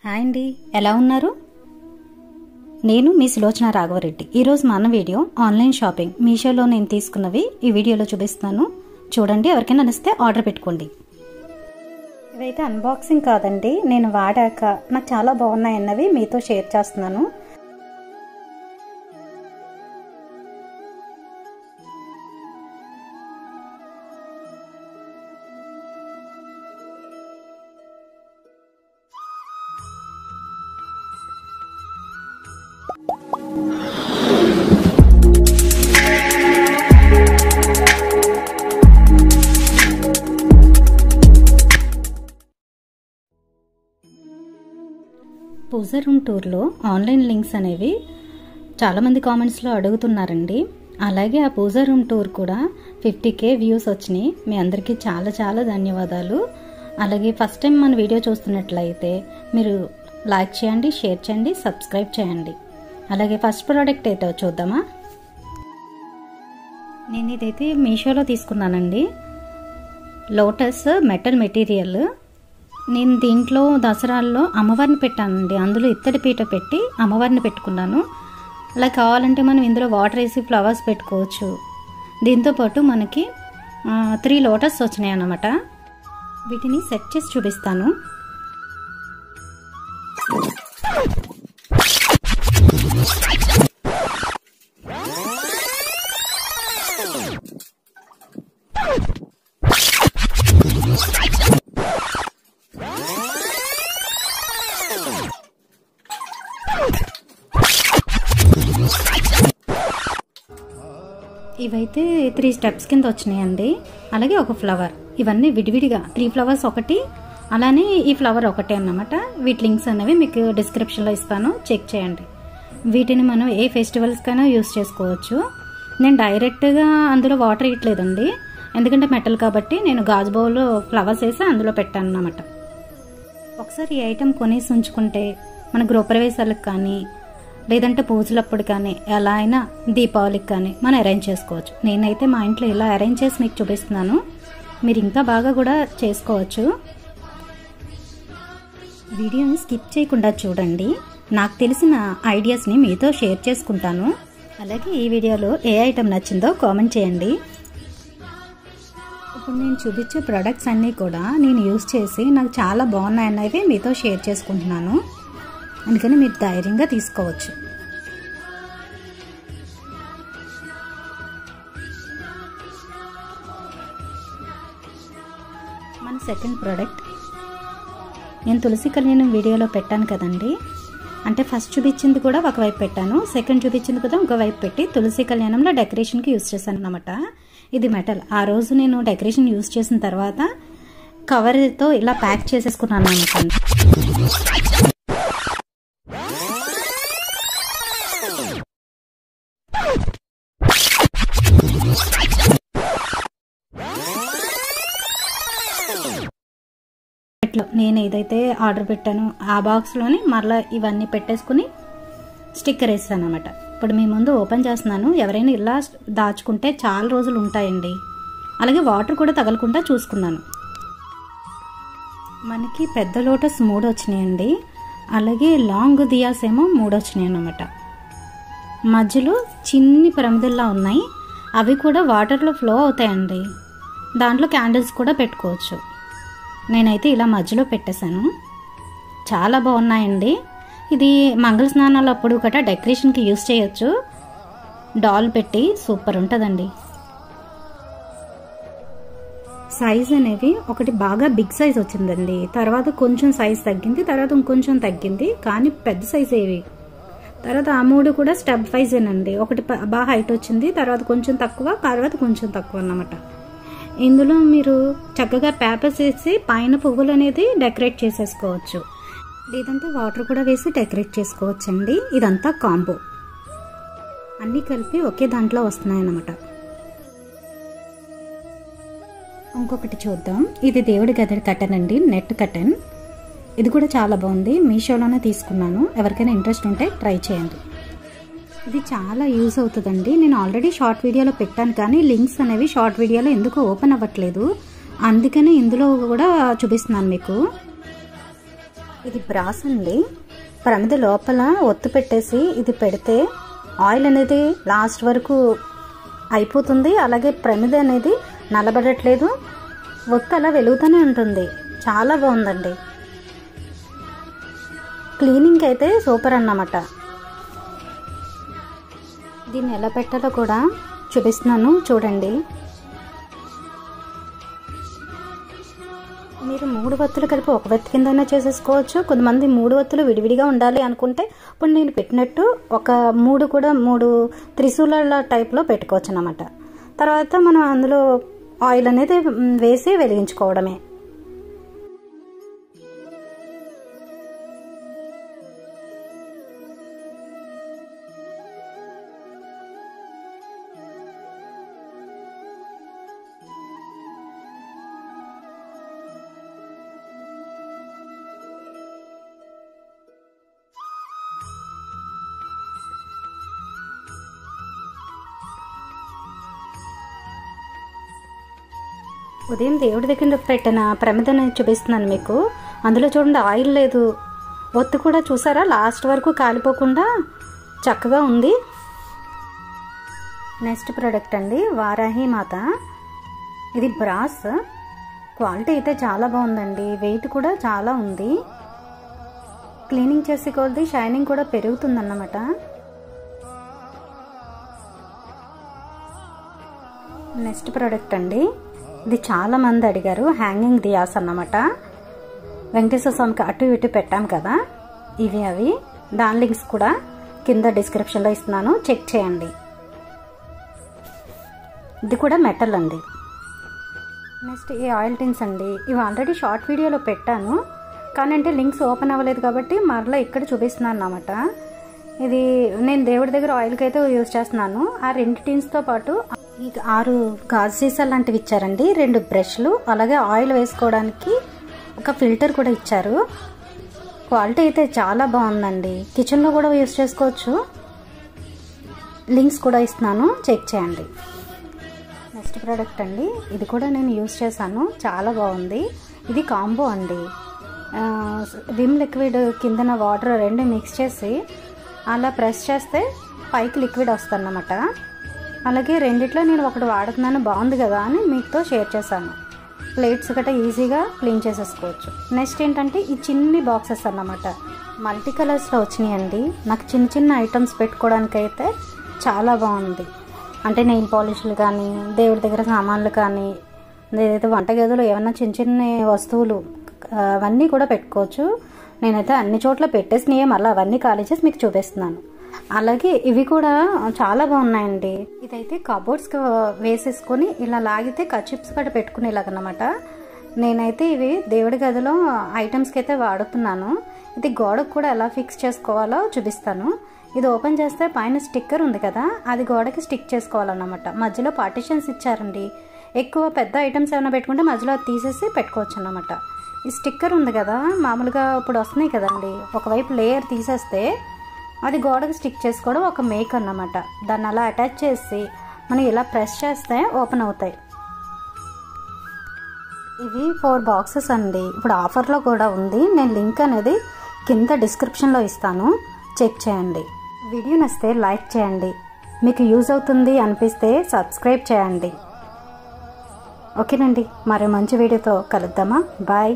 Hi అండి, ఎలా ఉన్నారు? నేను మీ సులోచన రాఘవరెడ్డి. ఈరోజు మన వీడియో ఆన్లైన్ షాపింగ్ మీషోలో నేను తీసుకున్నవి ఈ వీడియోలో చూపిస్తాను. చూడండి, ఎవరికైనా నచ్చితే ఆర్డర్ పెట్టుకోండి. ఇవైతే అన్బాక్సింగ్ కాదండి, నేను వాడాక నాకు చాలా బాగున్నాయి అన్నవి మీతో షేర్ చేస్తున్నాను. పూజా రూమ్ టూర్లో ఆన్లైన్ లింక్స్ అనేవి చాలామంది కామెంట్స్లో అడుగుతున్నారండి. అలాగే ఆ పూజా రూమ్ టూర్ కూడా 50K వ్యూస్ వచ్చినాయి. మీ అందరికీ చాలా చాలా ధన్యవాదాలు. అలాగే ఫస్ట్ టైం మన వీడియో చూస్తున్నట్లయితే మీరు లైక్ చేయండి, షేర్ చేయండి, సబ్స్క్రైబ్ చేయండి. అలాగే ఫస్ట్ ప్రోడక్ట్ అయితే చూద్దామా. నేను ఇదైతే మీషోలో తీసుకున్నానండి. Lotus metal material. నేను దీంట్లో దసరాల్లో అమ్మవారిని పెట్టానండి. అందులో ఇత్తడి పీట పెట్టి అమ్మవారిని పెట్టుకున్నాను. అలా కావాలంటే మనం ఇందులో వాటర్ వేసి ఫ్లవర్స్ పెట్టుకోవచ్చు. దీంతోపాటు మనకి 3 లోటస్ వచ్చినాయి అన్నమాట. వీటిని సెట్ చేసి చూపిస్తాను. ఇవైతే 3 స్టెప్స్ కింద వచ్చినాయండి. అలాగే ఒక ఫ్లవర్. ఇవన్నీ విడివిడిగా 3 ఫ్లవర్స్ ఒకటి, అలానే ఈ ఫ్లవర్ ఒకటే అన్నమాట. వీటి లింక్స్ అనేవి మీకు డిస్క్రిప్షన్లో ఇస్తాను, చెక్ చేయండి. వీటిని మనం ఏ ఫెస్టివల్స్కైనా యూస్ చేసుకోవచ్చు. నేను డైరెక్ట్గా అందులో వాటర్ ఇవ్వట్లేదండి, ఎందుకంటే మెటల్ కాబట్టి నేను గాజు బౌల్లో ఫ్లవర్స్ వేసి అందులో పెట్టాను అన్నమాట. ఒకసారి ఈ ఐటెం కొనేసి ఉంచుకుంటే మన గృహప్రవేశాలకు కానీ లేదంటే పూజలప్పుడు కానీ ఎలా అయినా దీపావళికి కానీ మనం అరేంజ్ చేసుకోవచ్చు. నేనైతే మా ఇంట్లో ఇలా అరేంజ్ చేసి మీకు చూపిస్తున్నాను. మీరు ఇంకా బాగా కూడా చేసుకోవచ్చు. వీడియోని స్కిప్ చేయకుండా చూడండి. నాకు తెలిసిన ఐడియాస్ని మీతో షేర్ చేసుకుంటాను. అలాగే ఈ వీడియోలో ఏ ఐటెం నచ్చిందో కామెంట్ చేయండి. ఇప్పుడు నేను చూపించే ప్రొడక్ట్స్ అన్నీ కూడా నేను యూజ్ చేసి నాకు చాలా బాగున్నాయన్నవి మీతో షేర్ చేసుకుంటున్నాను. అందుకని మీరు ధైర్యంగా తీసుకోవచ్చు. మన సెకండ్ ప్రోడక్ట్ నేను తులసి కళ్యాణం వీడియోలో పెట్టాను కదండి. అంటే ఫస్ట్ చూపించింది కూడా ఒకవైపు పెట్టాను, సెకండ్ చూపించింది కూడా ఒకవైపు పెట్టి తులసి కళ్యాణంలో డెకరేషన్కి యూజ్ చేశాను అన్నమాట. ఇది మెటల్. ఆ రోజు నేను డెకరేషన్ యూజ్ చేసిన తర్వాత కవర్తో ఇలా ప్యాక్ చేసేసుకున్నాను అన్నమాట. నేను ఏదైతే ఆర్డర్ పెట్టానో ఆ బాక్స్లోని మరలా ఇవన్నీ పెట్టేసుకుని స్టిక్కర్ వేస్తాను అన్నమాట. ఇప్పుడు మీ ముందు ఓపెన్ చేస్తున్నాను. ఎవరైనా ఇలా దాచుకుంటే చాలా రోజులు ఉంటాయండి. అలాగే వాటర్ కూడా తగలకుండా చూసుకున్నాను. మనకి పెద్ద లోటస్ 3 వచ్చినాయండి. అలాగే లాంగ్ దియాస్ ఏమో 3 వచ్చినాయి అన్నమాట. మధ్యలో చిన్ని ప్రమిదల్లా ఉన్నాయి. అవి కూడా వాటర్లో ఫ్లో అవుతాయండి. దాంట్లో క్యాండిల్స్ కూడా పెట్టుకోవచ్చు. నేనైతే ఇలా మధ్యలో పెట్టేశాను. చాలా బాగున్నాయండి. ఇది మంగళ స్నానాలు అప్పుడు గట్రా డెకరేషన్కి యూజ్ చేయొచ్చు. డాల్ పెట్టి సూపర్ ఉంటుందండి. సైజ్ అనేవి ఒకటి బాగా బిగ్ సైజ్ వచ్చిందండి, తర్వాత కొంచెం సైజ్ తగ్గింది, తర్వాత ఇంకొంచెం తగ్గింది, కానీ పెద్ద సైజ్ ఏవి. తర్వాత ఆ 3 కూడా స్టెప్ వైజేనండి. ఒకటి బాగా హైట్ వచ్చింది, తర్వాత కొంచెం తక్కువ, తర్వాత కొంచెం తక్కువ అన్నమాట. ఇందులో మీరు చక్కగా పేపర్స్ వేసి పైన పువ్వులు అనేది డెకరేట్ చేసేసుకోవచ్చు, లేదంటే వాటర్ కూడా వేసి డెకరేట్ చేసుకోవచ్చు అండి. ఇదంతా కాంబో, అన్నీ కలిపి ఒకే దాంట్లో వస్తున్నాయి అన్నమాట. ఇంకొకటి చూద్దాం. ఇది దేవుడి గది కర్టెన్ అండి, నెట్ కర్టెన్. ఇది కూడా చాలా బాగుంది. మీషోలోనే తీసుకున్నాను. ఎవరికైనా ఇంట్రెస్ట్ ఉంటే ట్రై చేయండి. ఇది చాలా యూజ్ అవుతుందండి. నేను ఆల్రెడీ షార్ట్ వీడియోలో పెట్టాను, కానీ లింక్స్ అనేవి షార్ట్ వీడియోలో ఎందుకు ఓపెన్ అవ్వట్లేదు, అందుకని ఇందులో కూడా చూపిస్తున్నాను మీకు. ఇది బ్రాస్ అండి. ప్రమిద లోపల ఒత్తు పెట్టేసి ఇది పెడితే ఆయిల్ అనేది లాస్ట్ వరకు అయిపోతుంది. అలాగే ప్రమిద అనేది నల్లబడట్లేదు, ఒత్తు అలా వెలుగుతూనే ఉంటుంది. చాలా బాగుందండి. క్లీనింగ్ అయితే సూపర్ అన్నమాట. దీన్ని ఎలా పెట్టాలో కూడా చూపిస్తున్నాను చూడండి. మీరు 3 వత్తులు కలిపి ఒక వత్తి కిందైనా చేసేసుకోవచ్చు. కొంతమంది 3 వత్తులు విడివిడిగా ఉండాలి అనుకుంటే ఇప్పుడు నేను పెట్టినట్టు ఒక 3 త్రిశూలాల టైప్లో పెట్టుకోవచ్చు అన్నమాట. తర్వాత మనం అందులో ఆయిల్ అనేది వేసి వెలిగించుకోవడమే. ఉదయం దేవుడి దగ్గర పెట్టిన ప్రమిదని చూపిస్తున్నాను మీకు. అందులో చూడండి ఆయిల్ లేదు, ఒత్తు కూడా చూసారా లాస్ట్ వరకు కాలిపోకుండా చక్కగా ఉంది. నెక్స్ట్ ప్రోడక్ట్ అండి, వారాహి మాత. ఇది బ్రాస్. క్వాలిటీ అయితే చాలా బాగుందండి, వెయిట్ కూడా చాలా ఉంది. క్లీనింగ్ చేసే కొద్దీ షైనింగ్ కూడా పెరుగుతుందన్నమాట. నెక్స్ట్ ప్రోడక్ట్ అండి, ఇది చాలా మంది అడిగారు. హ్యాంగింగ్ దియాస్ అన్నమాట. వెంకటేశ్వర స్వామికి అటు ఇటు పెట్టాం కదా, ఇవి అవి. దాని లింక్స్ కూడా కింద డిస్క్రిప్షన్లో ఇస్తున్నాను, చెక్ చేయండి. ఇది కూడా మెటల్ అండి. నెక్స్ట్ ఈ ఆయిల్ టిన్స్ అండి. ఇవి ఆల్రెడీ షార్ట్ వీడియోలో పెట్టాను, కానీ అంటే లింక్స్ ఓపెన్ అవ్వలేదు కాబట్టి మరలా ఇక్కడ చూపిస్తున్నాను అన్నమాట. ఇది నేను దేవుడి దగ్గర ఆయిల్కి అయితే యూజ్ చేస్తున్నాను. ఆ 2 టిన్స్తో పాటు 6 గాజు సీసాలు లాంటివి ఇచ్చారండి, 2 బ్రష్లు, అలాగే ఆయిల్ వేసుకోవడానికి ఒక ఫిల్టర్ కూడా ఇచ్చారు. క్వాలిటీ అయితే చాలా బాగుందండి, కిచెన్లో కూడా యూజ్ చేసుకోవచ్చు. లింక్స్ కూడా ఇస్తున్నాను, చెక్ చేయండి. నెక్స్ట్ ప్రోడక్ట్ అండి, ఇది కూడా నేను యూజ్ చేశాను, చాలా బాగుంది. ఇది కాంబో అండి. విమ్ లిక్విడ్ కిందన వాటర్ 2 మిక్స్ చేసి అలా ప్రెస్ చేస్తే పైకి లిక్విడ్ వస్తుందన్నమాట. అలాగే రెండిట్లో నేను ఒకటి వాడుతున్నాను, బాగుంది కదా అని మీతో షేర్ చేశాను. ప్లేట్స్ గట్రా ఈజీగా క్లీన్ చేసేసుకోవచ్చు. నెక్స్ట్ ఏంటంటే ఈ చిన్ని బాక్సెస్ అన్నమాట, మల్టీ కలర్స్లో వచ్చినాయండి. నాకు చిన్న చిన్న ఐటమ్స్ పెట్టుకోవడానికి అయితే చాలా బాగుంది. అంటే నెయిల్ పాలిష్లు కానీ, దేవుడి దగ్గర సామాన్లు కానీ, ఏదైతే వంటగదిలో ఏమన్నా చిన్న చిన్న వస్తువులు అవన్నీ కూడా పెట్టుకోవచ్చు. నేనైతే అన్ని చోట్ల పెట్టేసినాయే, మళ్ళీ అవన్నీ ఖాళీ చేసి మీకు చూపిస్తున్నాను. అలాగే ఇవి కూడా చాలా బాగున్నాయండి. ఇదైతే కబోర్డ్స్కి వేసేసుకొని ఇలా లాగితే కచిప్స్ కూడా పెట్టుకునేలాగనమాట. నేనైతే ఇవి దేవుడి గదిలో ఐటమ్స్కి అయితే వాడుతున్నాను. ఇది గోడకు కూడా ఎలా ఫిక్స్ చేసుకోవాలో చూపిస్తాను. ఇది ఓపెన్ చేస్తే పైన స్టిక్కర్ ఉంది కదా, అది గోడకి స్టిక్ చేసుకోవాలన్నమాట. మధ్యలో పార్టిషన్స్ ఇచ్చారండి. ఎక్కువ పెద్ద ఐటమ్స్ ఏమైనా పెట్టుకుంటే మధ్యలో తీసేసి పెట్టుకోవచ్చు అన్నమాట. ఈ స్టిక్కర్ ఉంది కదా, మామూలుగా ఇప్పుడు వస్తున్నాయి కదండి, ఒకవైపు లేయర్ తీసేస్తే అది గోడకి స్టిక్ చేసుకోవడం ఒక మేక్ అన్నమాట. దాన్ని అలా అటాచ్ చేసి మనం ఇలా ప్రెస్ చేస్తే ఓపెన్ అవుతాయి. ఇవి 4 బాక్సెస్ అండి. ఇప్పుడు ఆఫర్లో కూడా ఉంది, నేను లింక్ అనేది కింద డిస్క్రిప్షన్లో ఇస్తాను, చెక్ చేయండి. వీడియో నచ్చితే లైక్ చేయండి, మీకు యూజ్ అవుతుంది అనిపిస్తే సబ్స్క్రైబ్ చేయండి. ఓకేనండి, మరో మంచి వీడియోతో కలుద్దామా. బాయ్.